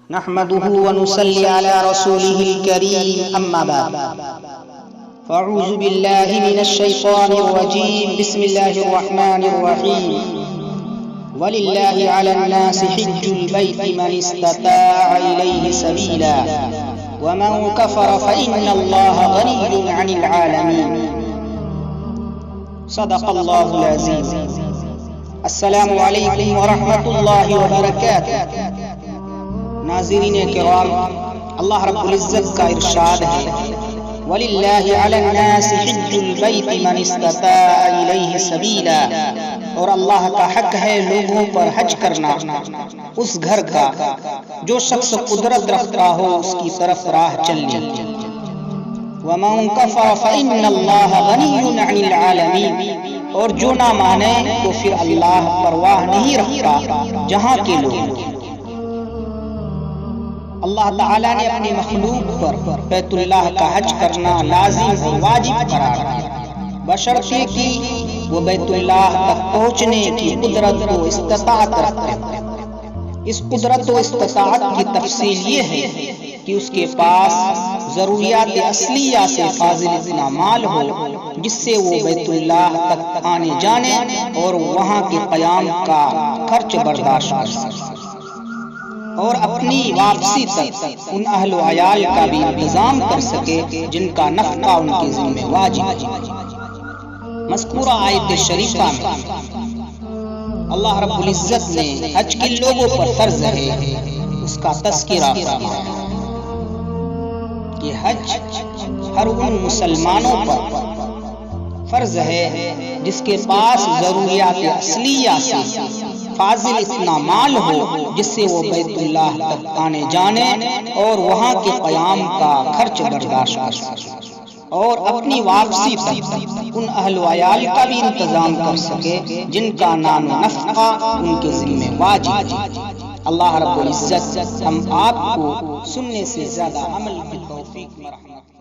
نحمده ونصلي على رسوله الكريم أما بعد فأعوذ بالله من الشيطان الرجيم بسم الله الرحمن الرحيم ولله على الناس حج البيت من استطاع إليه سبيلا ومن كفر فإن الله غني عن العالمين صدق الله العظيم. السلام علیکم ورحمۃ اللہ وبرکاتہ. ناظرین کرام، اللہ رب العزت کا ارشاد ہے وَلِلَّهِ عَلَى النَّاسِ حِجُّ الْبَيْتِ مَنِ اسْتَطَاعَ إِلَيْهِ سَبِيلًا، اور اللہ کا حق ہے لوگوں پر حج کرنا اس گھر کا جو شخص قدرت رکھتا ہو اس کی طرف راہ چلنے. وَمَنْ كَفَرَ فَإِنَّ اللَّهَ غَنِيٌّ عَنِ الْعَالَمِينَ، اور جو نہ مانے تو پھر اللہ پرواہ نہیں رکھتا جہاں کے لوگ. اللہ تعالیٰ نے اپنی مخلوق پر بیت اللہ کا حج کرنا لازم اور واجب قرار دیا، بشرطے کہ وہ بیت اللہ تک پہنچنے کی قدرت و استطاعت رکھتے ہیں. اس قدرت و استطاعت کی تفصیل یہ ہے کہ اس کے پاس ضروریات اصلیہ سے فاضل اتنا مال ہو جس سے وہ بیت اللہ تک آنے جانے اور وہاں کے قیام کا خرچ برداشت کر سکے، اور اپنی واپسی تک ان اہل و عیال کا بھی انتظام کر سکے جن کا نفقہ ان کے ذمہ واجب ہے. مذکورہ آیت شریفہ میں اللہ رب العزت نے حج کن لوگوں پر فرض ہے اس کا تذکرہ فرمایا کہ حج ہر ان مسلمانوں پر فرض ہے جس کے پاس ضروریات اصلیہ سے فاضل اتنا مال ہو جس سے وہ بیت اللہ تک آنے جانے اور وہاں کے قیام کا خرچ برداشت کر سکے، اور اپنی واپسی تک ان اہل و عیال کا بھی انتظام کر سکے جن کا نام و نفقہ ان کے ذمہ واجب ہے. اللہ رب العزت ہم آپ کو سننے سے زیادہ عمل کی توفیق مرحمت